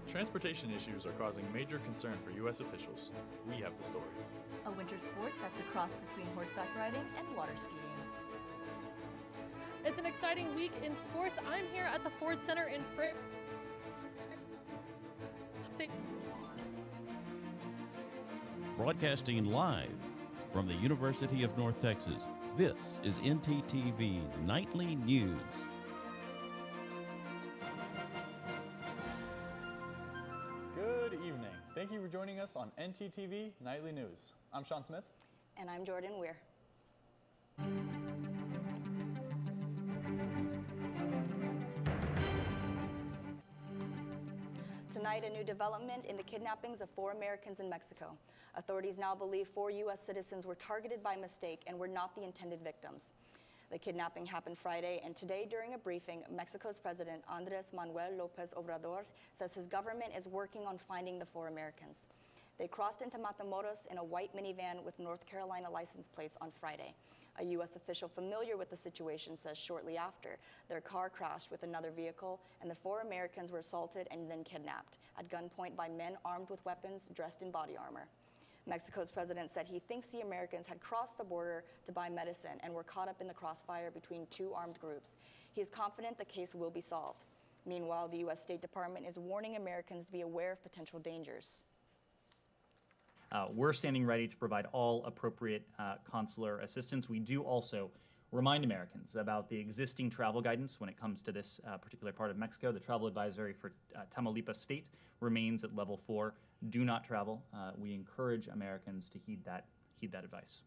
Transportation issues are causing major concern for U.S. officials. We have the story. A winter sport that's a cross between horseback riding and water skiing. It's an exciting week in sports. I'm here at the Ford Center in Frisco. Broadcasting live from the University of North Texas, this is ntTV Nightly News. Good evening. Thank you for joining us on ntTV Nightly News. I'm Sean Smith. And I'm Jordan Weir. Tonight, a new development in the kidnappings of 4 Americans in Mexico. Authorities now believe 4 U.S. citizens were targeted by mistake and were not the intended victims. The kidnapping happened Friday, and today during a briefing, Mexico's President Andrés Manuel López Obrador says his government is working on finding the 4 Americans. They crossed into Matamoros in a white minivan with North Carolina license plates on Friday. A U.S. official familiar with the situation says shortly after, their car crashed with another vehicle and the 4 Americans were assaulted and then kidnapped at gunpoint by men armed with weapons dressed in body armor. Mexico's president said he thinks the Americans had crossed the border to buy medicine and were caught up in the crossfire between 2 armed groups. He is confident the case will be solved. Meanwhile, the U.S. State Department is warning Americans to be aware of potential dangers. We're standing ready to provide all appropriate consular assistance. We do also remind Americans about the existing travel guidance when it comes to this particular part of Mexico. The travel advisory for Tamaulipas State remains at level 4. Do not travel. We encourage Americans to heed that advice.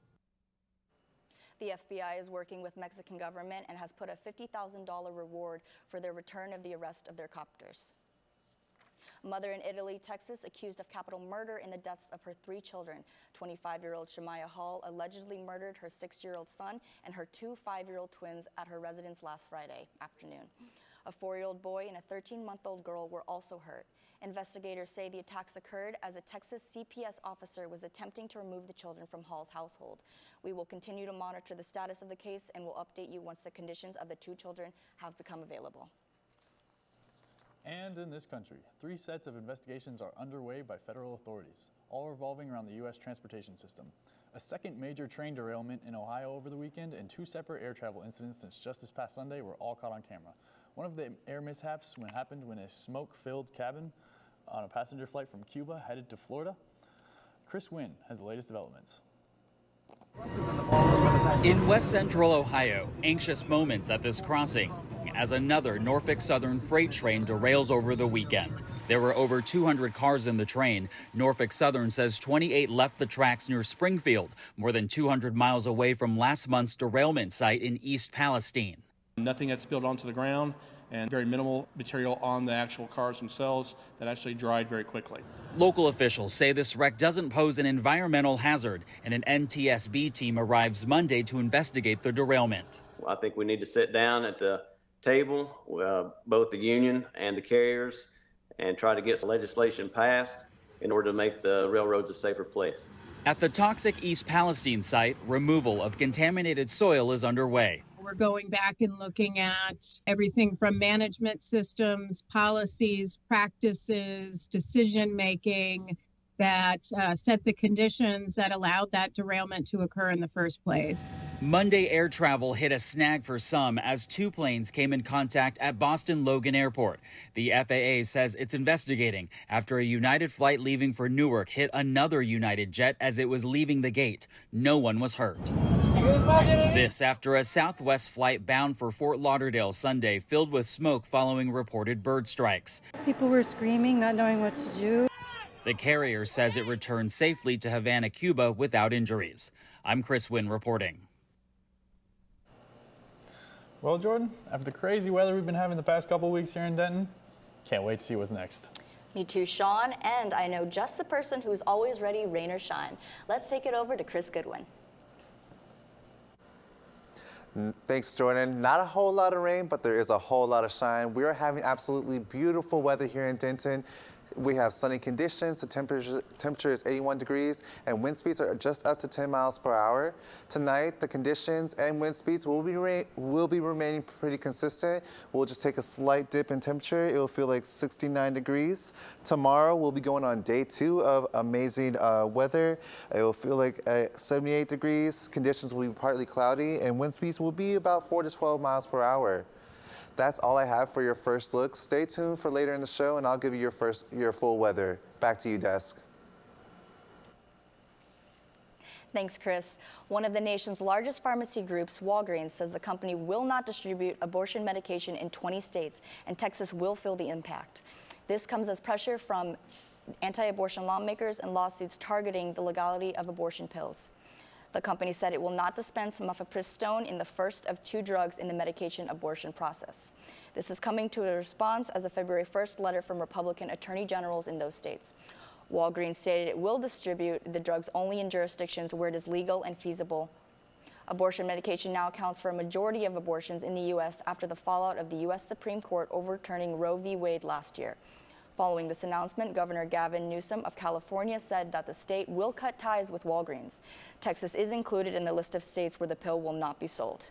The FBI is working with Mexican government and has put a $50,000 reward for their return of the arrest of their captors. A mother in Italy, Texas, accused of capital murder in the deaths of her 3 children. 25-year-old Shemaya Hall allegedly murdered her 6-year-old son and her 2 5-year-old twins at her residence last Friday afternoon. A 4-year-old boy and a 13-month-old girl were also hurt. Investigators say the attacks occurred as a Texas CPS officer was attempting to remove the children from Hall's household. We will continue to monitor the status of the case and will update you once the conditions of the 2 children have become available. And in this country, 3 sets of investigations are underway by federal authorities, all revolving around the U.S. transportation system. A second major train derailment in Ohio over the weekend and 2 separate air travel incidents since just this past Sunday were all caught on camera. One of the air mishaps happened when a smoke-filled cabin on a passenger flight from Cuba headed to Florida. Chris Wynn has the latest developments. In west central Ohio, anxious moments at this crossing as another Norfolk Southern freight train derails over the weekend. There were over 200 cars in the train. Norfolk Southern says 28 left the tracks near Springfield, more than 200 miles away from last month's derailment site in East Palestine. Nothing had spilled onto the ground and very minimal material on the actual cars themselves that actually dried very quickly. Local officials say this wreck doesn't pose an environmental hazard, and an NTSB team arrives Monday to investigate the derailment. I think we need to sit down at the table, both the union and the carriers, and try to get legislation passed in order to make the railroads a safer place. At the toxic East Palestine site, removal of contaminated soil is underway. We're going back and looking at everything from management systems, policies, practices, decision-making that set the conditions that allowed that derailment to occur in the first place. Monday air travel hit a snag for some as 2 planes came in contact at Boston Logan Airport. The FAA says it's investigating after a United flight leaving for Newark hit another United jet as it was leaving the gate. No one was hurt. This after a Southwest flight bound for Fort Lauderdale Sunday filled with smoke following reported bird strikes. People were screaming, not knowing what to do. The carrier says it returned safely to Havana, Cuba without injuries. I'm Chris Wynn reporting. Well, Jordan, after the crazy weather we've been having the past couple weeks here in Denton, can't wait to see what's next. Me too, Sean, and I know just the person who's always ready, rain or shine. Let's take it over to Chris Goodwin. Thanks, Jordan. Not a whole lot of rain, but there is a whole lot of shine. We are having absolutely beautiful weather here in Denton. We have sunny conditions. The temperature is 81 degrees and wind speeds are just up to 10 miles per hour. Tonight, the conditions and wind speeds will be remaining pretty consistent. We'll just take a slight dip in temperature. It will feel like 69 degrees. Tomorrow, we'll be going on day 2 of amazing weather. It will feel like 78 degrees. Conditions will be partly cloudy and wind speeds will be about 4 to 12 miles per hour. That's all I have for your first look. Stay tuned for later in the show and I'll give you your full weather. Back to you, Desk. Thanks, Chris. One of the nation's largest pharmacy groups, Walgreens, says the company will not distribute abortion medication in 20 states, and Texas will feel the impact. This comes as pressure from anti-abortion lawmakers and lawsuits targeting the legality of abortion pills. The company said it will not dispense mifepristone in the first of 2 drugs in the medication abortion process. This is coming to a response as a February 1st letter from Republican attorney generals in those states. Walgreens stated it will distribute the drugs only in jurisdictions where it is legal and feasible. Abortion medication now accounts for a majority of abortions in the U.S. after the fallout of the U.S. Supreme Court overturning Roe v. Wade last year. Following this announcement, Governor Gavin Newsom of California said that the state will cut ties with Walgreens. Texas is included in the list of states where the pill will not be sold.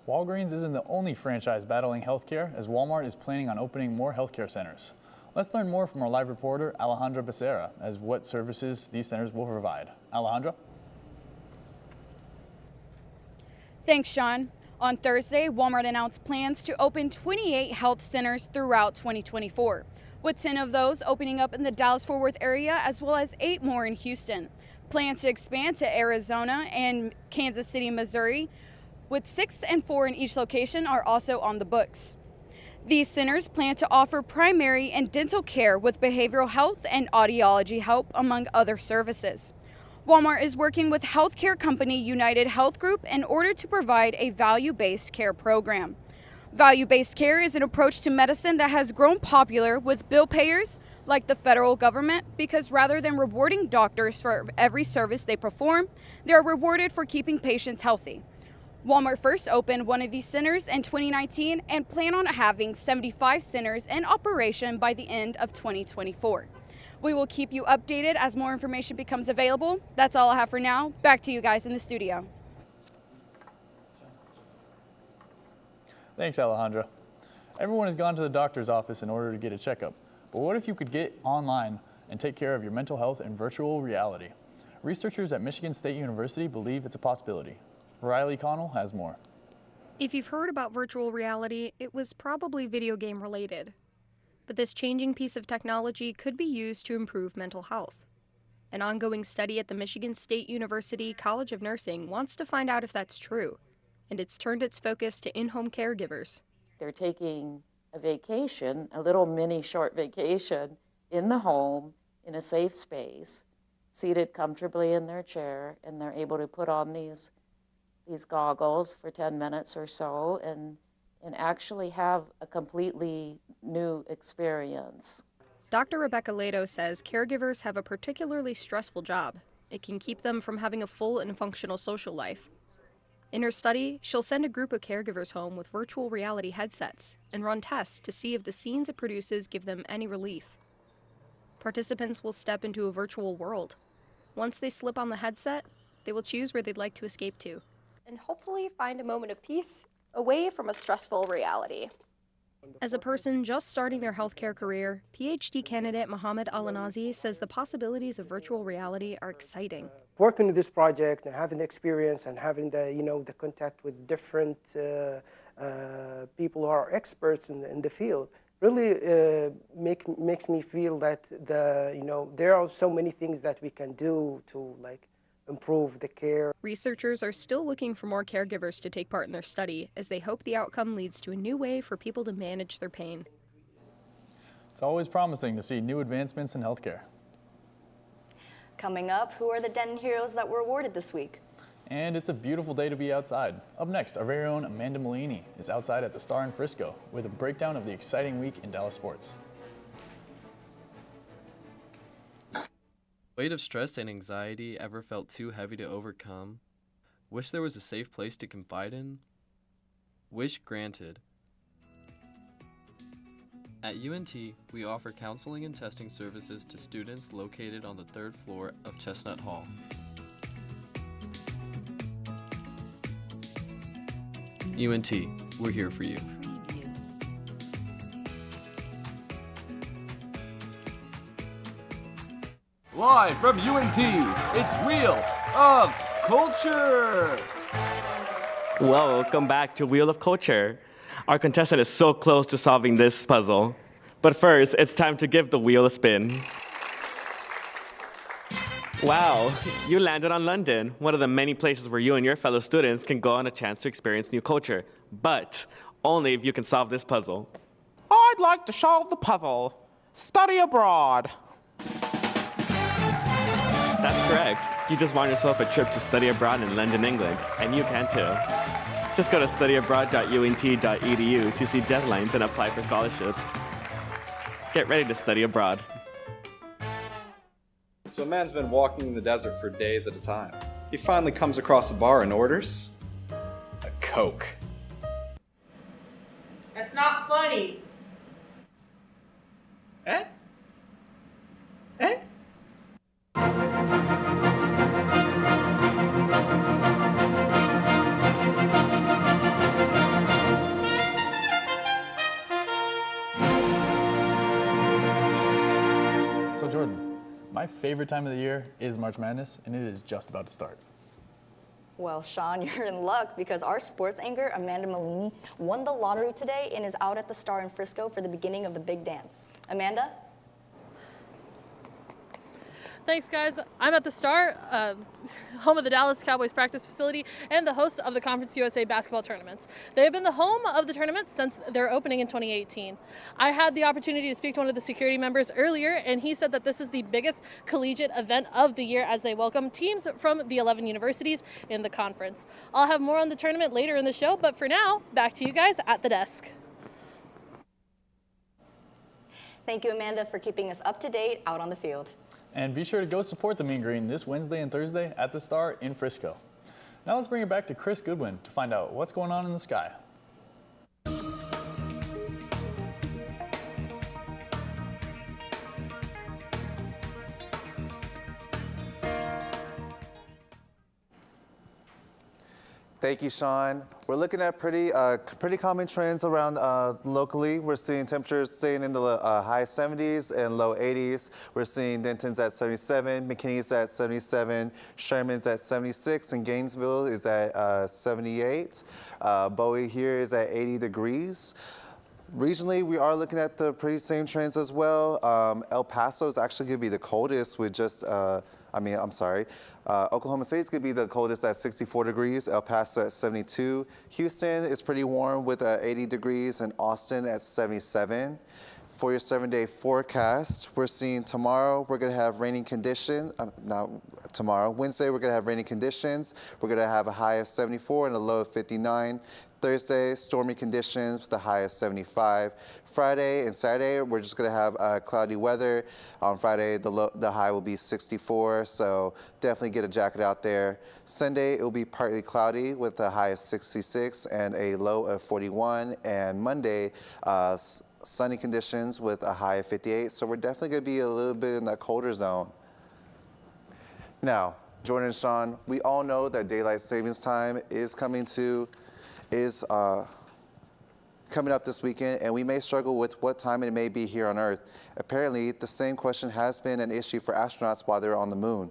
Walgreens isn't the only franchise battling healthcare, as Walmart is planning on opening more healthcare centers. Let's learn more from our live reporter, Alejandra Becerra, as what services these centers will provide. Alejandra? Thanks, Sean. On Thursday, Walmart announced plans to open 28 health centers throughout 2024, with 10 of those opening up in the Dallas-Fort Worth area, as well as 8 more in Houston. Plans to expand to Arizona and Kansas City, Missouri, with 6 and 4 in each location, are also on the books. These centers plan to offer primary and dental care with behavioral health and audiology help, among other services. Walmart is working with healthcare company United Health Group in order to provide a value-based care program. Value-based care is an approach to medicine that has grown popular with bill payers like the federal government because rather than rewarding doctors for every service they perform, they are rewarded for keeping patients healthy. Walmart first opened one of these centers in 2019 and plan on having 75 centers in operation by the end of 2024. We will keep you updated as more information becomes available. That's all I have for now. Back to you guys in the studio. Thanks, Alejandra. Everyone has gone to the doctor's office in order to get a checkup. But what if you could get online and take care of your mental health in virtual reality? Researchers at Michigan State University believe it's a possibility. Riley Connell has more. If you've heard about virtual reality, it was probably video game related. But this changing piece of technology could be used to improve mental health. An ongoing study at the Michigan State University College of Nursing wants to find out if that's true, and it's turned its focus to in-home caregivers. They're taking a vacation, a little mini short vacation, in the home, in a safe space, seated comfortably in their chair, and they're able to put on these goggles for 10 minutes or so and actually have a completely new experience. Dr. Rebecca Lato says caregivers have a particularly stressful job. It can keep them from having a full and functional social life. In her study, she'll send a group of caregivers home with virtual reality headsets and run tests to see if the scenes it produces give them any relief. Participants will step into a virtual world. Once they slip on the headset, they will choose where they'd like to escape to, and hopefully find a moment of peace away from a stressful reality. As a person just starting their healthcare career, PhD candidate Mohammed Al-Anazi says the possibilities of virtual reality are exciting. Working with this project and having the experience and having the contact with different people who are experts in the field really makes me feel that there are so many things that we can do to improve the care. Researchers are still looking for more caregivers to take part in their study, as they hope the outcome leads to a new way for people to manage their pain. It's always promising to see new advancements in healthcare. Coming up, who are the Denton heroes that were awarded this week? And it's a beautiful day to be outside. Up next, our very own Amanda Malini is outside at the Star in Frisco with a breakdown of the exciting week in Dallas sports. Weight of stress and anxiety ever felt too heavy to overcome? Wish there was a safe place to confide in? Wish granted. At UNT, we offer counseling and testing services to students located on the 3rd floor of Chestnut Hall. UNT, we're here for you. Live from UNT, it's Wheel of Culture! Welcome back to Wheel of Culture. Our contestant is so close to solving this puzzle. But first, it's time to give the wheel a spin. Wow, you landed on London, one of the many places where you and your fellow students can go on a chance to experience new culture. But only if you can solve this puzzle. I'd like to solve the puzzle. Study abroad. That's correct. You just won yourself a trip to study abroad in London, England, and you can too. Just go to studyabroad.unt.edu to see deadlines and apply for scholarships. Get ready to study abroad. So a man's been walking in the desert for days at a time. He finally comes across a bar and orders a Coke. That's not funny. Eh? Eh? So Jordan, my favorite time of the year is March Madness, and it is just about to start. Well, Sean, you're in luck because our sports anchor, Amanda Malini, won the lottery today and is out at the Star in Frisco for the beginning of the big dance. Amanda? Thanks, guys. I'm at the Star, home of the Dallas Cowboys practice facility and the host of the Conference USA basketball tournaments. They have been the home of the tournament since their opening in 2018. I had the opportunity to speak to one of the security members earlier, and he said that this is the biggest collegiate event of the year as they welcome teams from the 11 universities in the conference. I'll have more on the tournament later in the show, but for now, back to you guys at the desk. Thank you, Amanda, for keeping us up to date out on the field. And be sure to go support the Mean Green this Wednesday and Thursday at the Star in Frisco. Now let's bring it back to Chris Goodwin to find out what's going on in the sky. Thank you, Sean. We're looking at pretty common trends around locally. We're seeing temperatures staying in the high 70s and low 80s. We're seeing Denton's at 77, McKinney's at 77, Sherman's at 76, and Gainesville is at 78. Bowie here is at 80 degrees. Regionally, we are looking at the pretty same trends as well. El Paso is actually going to be the coldest with just Oklahoma State's going to be the coldest at 64 degrees, El Paso at 72. Houston is pretty warm with 80 degrees, and Austin at 77. For your 7-day forecast, we're seeing tomorrow we're going to have raining conditions. Wednesday we're going to have raining conditions. We're going to have a high of 74 and a low of 59. Thursday, stormy conditions with a high of 75. Friday and Saturday, we're just going to have cloudy weather. On Friday, the high will be 64, so definitely get a jacket out there. Sunday, it will be partly cloudy with a high of 66 and a low of 41. And Monday, sunny conditions with a high of 58, so we're definitely going to be a little bit in that colder zone. Now, Jordan and Sean, we all know that daylight savings time is coming up this weekend, and we may struggle with what time it may be here on Earth. Apparently, the same question has been an issue for astronauts while they're on the moon.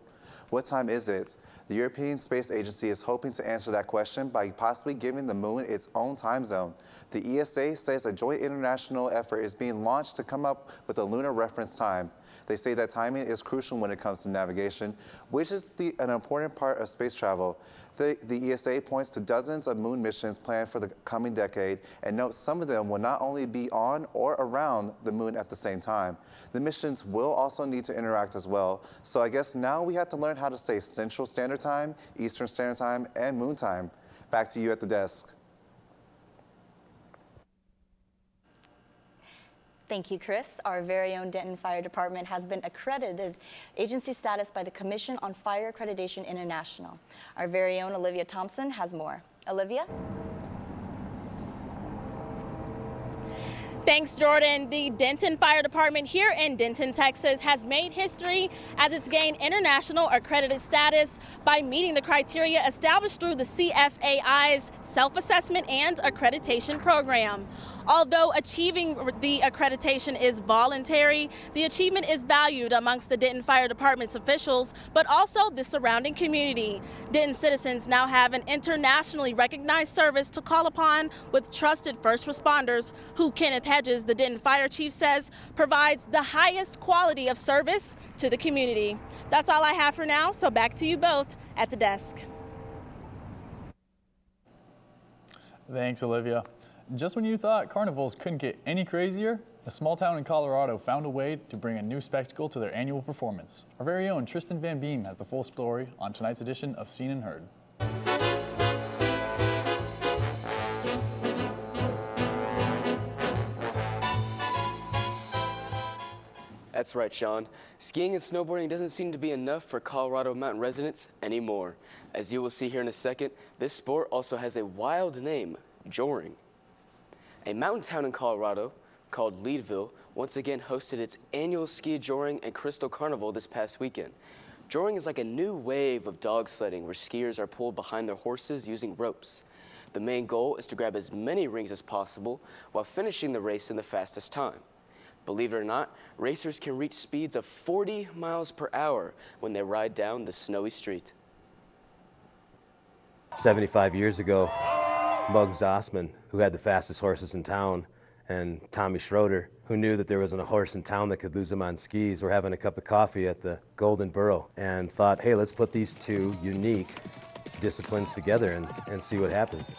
What time is it? The European Space Agency is hoping to answer that question by possibly giving the moon its own time zone. The ESA says a joint international effort is being launched to come up with a lunar reference time. They say that timing is crucial when it comes to navigation, which is an important part of space travel. The ESA points to dozens of moon missions planned for the coming decade and notes some of them will not only be on or around the moon at the same time. The missions will also need to interact as well. So I guess now we have to learn how to say Central Standard Time, Eastern Standard Time, and Moon Time. Back to you at the desk. Thank you, Chris. Our very own Denton Fire Department has been accredited agency status by the Commission on Fire Accreditation International. Our very own Olivia Thompson has more. Olivia? Thanks, Jordan. The Denton Fire Department here in Denton, Texas has made history as it's gained international accredited status by meeting the criteria established through the CFAI's self-assessment and accreditation program. Although achieving the accreditation is voluntary, the achievement is valued amongst the Denton Fire Department's officials, but also the surrounding community. Denton citizens now have an internationally recognized service to call upon with trusted first responders who Kenneth Hedges, the Denton Fire Chief, says provides the highest quality of service to the community. That's all I have for now, so back to you both at the desk. Thanks, Olivia. Just when you thought carnivals couldn't get any crazier, a small town in Colorado found a way to bring a new spectacle to their annual performance. Our very own Tristan Van Beem has the full story on tonight's edition of Seen and Heard. That's right, Sean. Skiing and snowboarding doesn't seem to be enough for Colorado mountain residents anymore. As you will see here in a second, this sport also has a wild name, joring. A mountain town in Colorado called Leadville once again hosted its annual ski joring and crystal carnival this past weekend. Joring is like a new wave of dog sledding where skiers are pulled behind their horses using ropes. The main goal is to grab as many rings as possible while finishing the race in the fastest time. Believe it or not, racers can reach speeds of 40 miles per hour when they ride down the snowy street. 75 years ago, Muggs Osman, who had the fastest horses in town, and Tommy Schroeder, who knew that there wasn't a horse in town that could lose him on skis, were having a cup of coffee at the Golden Burro and thought, hey, let's put these two unique disciplines together and see what happens.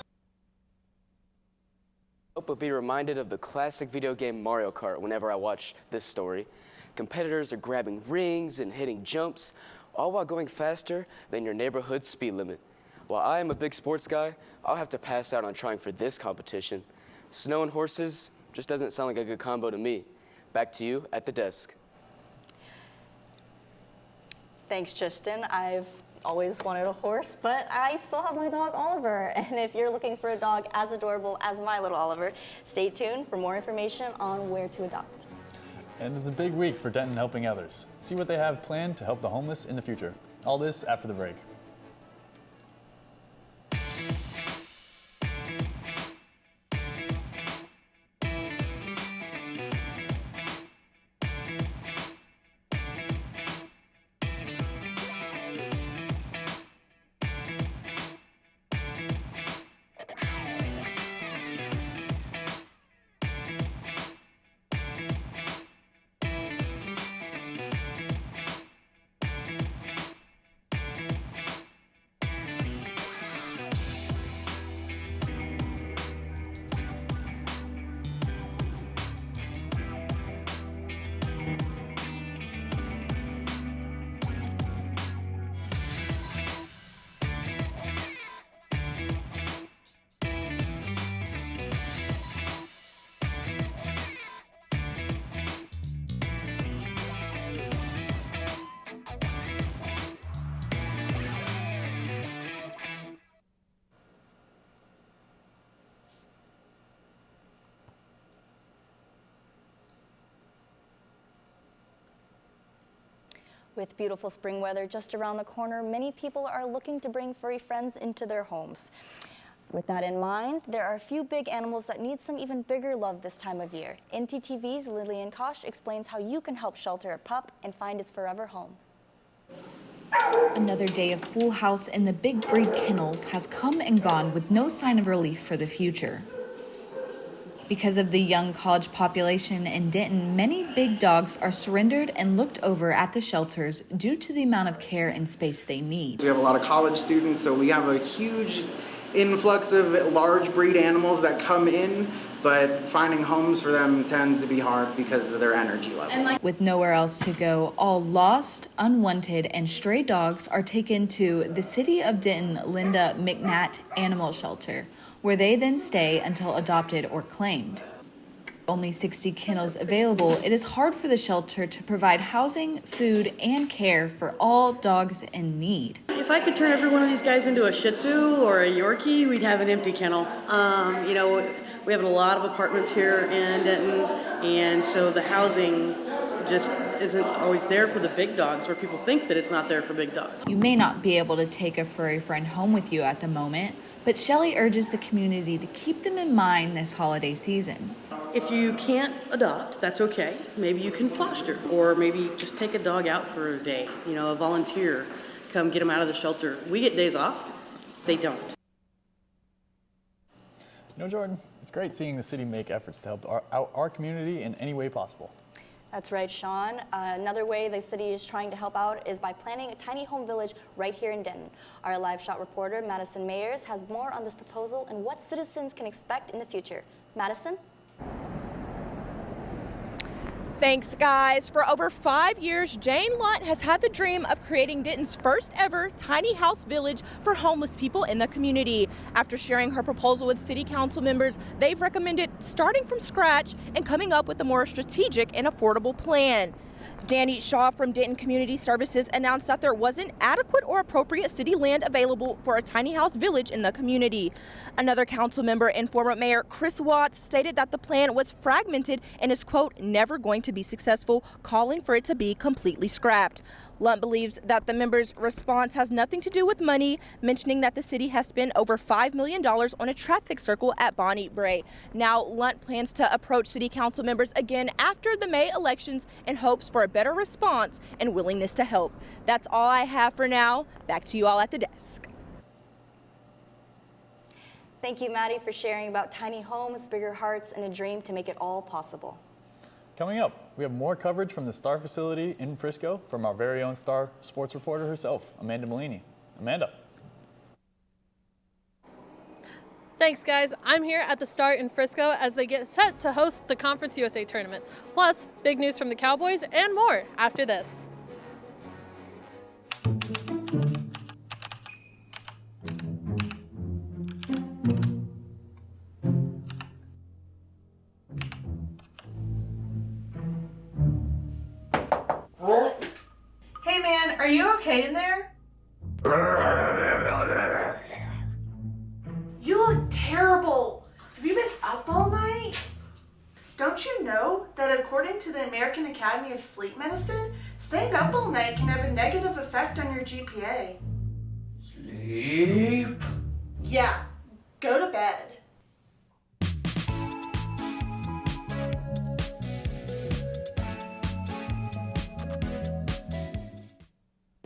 But be reminded of the classic video game Mario Kart whenever I watch this story. Competitors are grabbing rings and hitting jumps, all while going faster than your neighborhood speed limit. While I am a big sports guy, I'll have to pass out on trying for this competition. Snow and horses just doesn't sound like a good combo to me. Back to you at the desk. Thanks, Tristan. I've always wanted a horse, but I still have my dog Oliver. And if you're looking for a dog as adorable as my little Oliver, stay tuned for more information on where to adopt. And it's a big week for Denton Helping Others. See what they have planned to help the homeless in the future. All this after the break. With beautiful spring weather just around the corner, many people are looking to bring furry friends into their homes. With that in mind, there are a few big animals that need some even bigger love this time of year. ntTV's Lillian Kosh explains how you can help shelter a pup and find its forever home. Another day of full house in the big breed kennels has come and gone with no sign of relief for the future. Because of the young college population in Denton, many big dogs are surrendered and looked over at the shelters due to the amount of care and space they need. We have a lot of college students, so we have a huge influx of large breed animals that come in, but finding homes for them tends to be hard because of their energy level. With nowhere else to go, all lost, unwanted, and stray dogs are taken to the City of Denton Linda McNatt Animal Shelter, where they then stay until adopted or claimed. Only 60 kennels available, it is hard for the shelter to provide housing, food, and care for all dogs in need. If I could turn every one of these guys into a Shih Tzu or a Yorkie, we'd have an empty kennel. We have a lot of apartments here in Denton, and so the housing just isn't always there for the big dogs, or people think that it's not there for big dogs. You may not be able to take a furry friend home with you at the moment, but Shelley urges the community to keep them in mind this holiday season. If you can't adopt, that's okay. Maybe you can foster, or maybe just take a dog out for a day, a volunteer, come get them out of the shelter. We get days off, they don't. Jordan, it's great seeing the city make efforts to help our community in any way possible. That's right, Sean. Another way the city is trying to help out is by planning a tiny home village right here in Denton. Our live shot reporter, Madison Mayers, has more on this proposal and what citizens can expect in the future. Madison? Thanks, guys. For over 5 years, Jane Lunt has had the dream of creating Denton's first ever tiny house village for homeless people in the community. After sharing her proposal with city council members, they've recommended starting from scratch and coming up with a more strategic and affordable plan. Danny Shaw from Denton Community Services announced that there wasn't adequate or appropriate city land available for a tiny house village in the community. Another council member and former mayor Chris Watts stated that the plan was fragmented and is, quote, never going to be successful, calling for it to be completely scrapped. Lunt believes that the member's response has nothing to do with money, mentioning that the city has spent over $5 million on a traffic circle at Bonnie Bray. Now, Lunt plans to approach city council members again after the May elections in hopes for a better response and willingness to help. That's all I have for now. Back to you all at the desk. Thank you, Maddie, for sharing about tiny homes, bigger hearts, and a dream to make it all possible. Coming up, we have more coverage from the Star facility in Frisco from our very own Star sports reporter herself, Amanda Malini. Amanda. Thanks, guys. I'm here at the Star in Frisco as they get set to host the Conference USA tournament. Plus, big news from the Cowboys and more after this. Hey man, are you okay in there? You look terrible. Have you been up all night? Don't you know that according to the American Academy of Sleep Medicine, staying up all night can have a negative effect on your GPA? Sleep? Yeah, go to bed.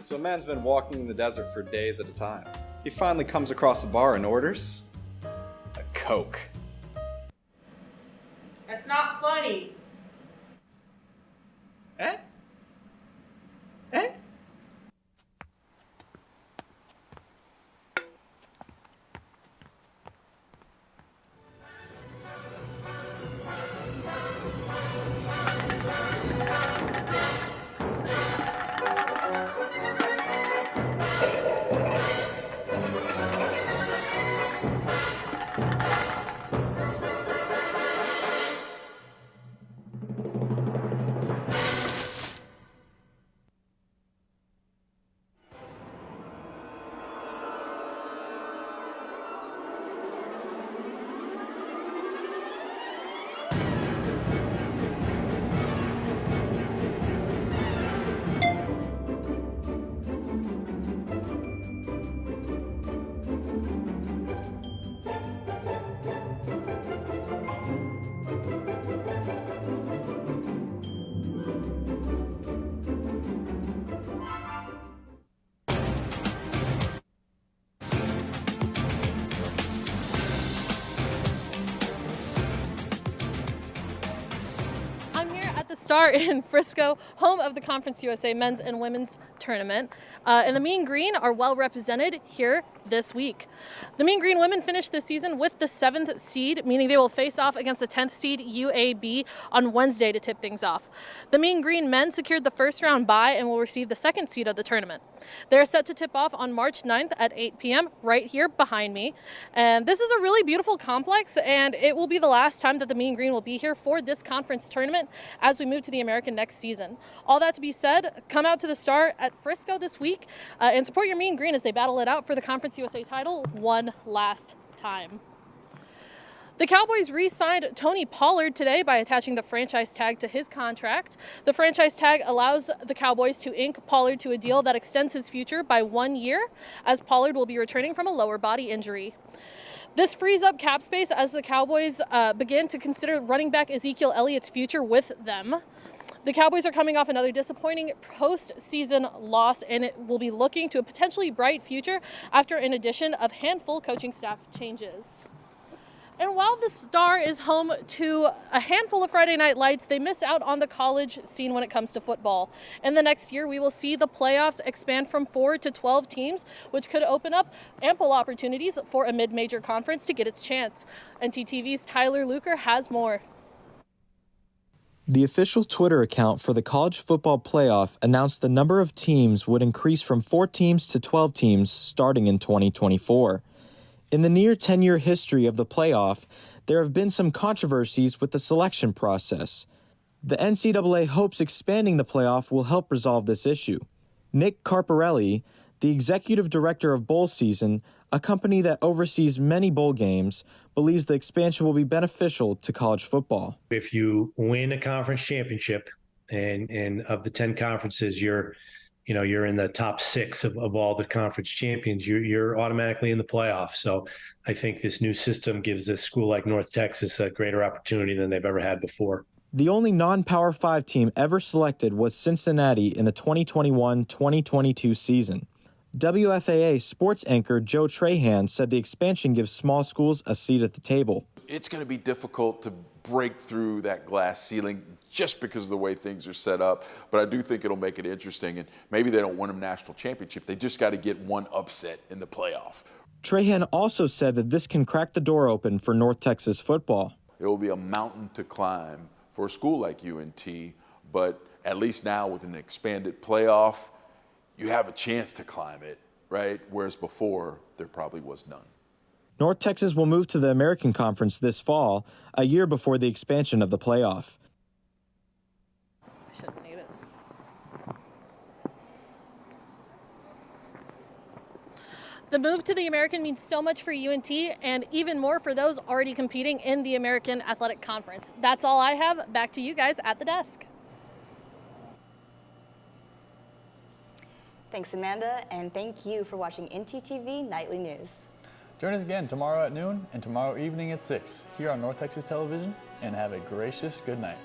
So a man's been walking in the desert for days at a time. He finally comes across a bar and orders a Coke. That's not funny. Eh? Eh? Star in Frisco, home of the Conference USA men's and women's tournament. And the Mean Green are well represented here this week. The Mean Green women finished this season with the 7th seed, meaning they will face off against the 10th seed UAB on Wednesday to tip things off. The Mean Green men secured the first round bye and will receive the 2nd seed of the tournament. They're set to tip off on March 9th at 8 p.m. right here behind me. And this is a really beautiful complex, and it will be the last time that the Mean Green will be here for this conference tournament as we move to the American next season. All that to be said, come out to the Star at Frisco this week and support your Mean Green as they battle it out for the Conference USA title one last time. The Cowboys re-signed Tony Pollard today by attaching the franchise tag to his contract. The franchise tag allows the Cowboys to ink Pollard to a deal that extends his future by 1 year, as Pollard will be returning from a lower body injury. This frees up cap space as the Cowboys begin to consider running back Ezekiel Elliott's future with them. The Cowboys are coming off another disappointing postseason loss, and it will be looking to a potentially bright future after an addition of handful coaching staff changes. And while the Star is home to a handful of Friday night lights, they miss out on the college scene when it comes to football. In the next year, we will see the playoffs expand from 4 to 12 teams, which could open up ample opportunities for a mid-major conference to get its chance. ntTV's Tyler Luker has more. The official Twitter account for the college football playoff announced the number of teams would increase from 4 teams to 12 teams starting in 2024. In the near 10-year history of the playoff, there have been some controversies with the selection process. The NCAA hopes expanding the playoff will help resolve this issue. Nick Carparelli, the executive director of Bowl Season, a company that oversees many bowl games, believes the expansion will be beneficial to college football. If you win a conference championship and of the 10 conferences, you're in the top 6 of all the conference champions, you're automatically in the playoff. So I think this new system gives a school like North Texas a greater opportunity than they've ever had before. The only non-Power 5 team ever selected was Cincinnati in the 2021-2022 season. WFAA sports anchor Joe Trahan said the expansion gives small schools a seat at the table. It's going to be difficult to break through that glass ceiling just because of the way things are set up, but I do think it'll make it interesting, and maybe they don't win a national championship. They just got to get one upset in the playoff. Trahan also said that this can crack the door open for North Texas football. It will be a mountain to climb for a school like UNT, but at least now with an expanded playoff, you have a chance to climb it, right? Whereas before, there probably was none. North Texas will move to the American Conference this fall, a year before the expansion of the playoff. I shouldn't need it. The move to the American means so much for UNT and even more for those already competing in the American Athletic Conference. That's all I have. Back to you guys at the desk. Thanks, Amanda, and thank you for watching ntTV Nightly News. Join us again tomorrow at noon and tomorrow evening at 6 here on North Texas Television, and have a gracious good night.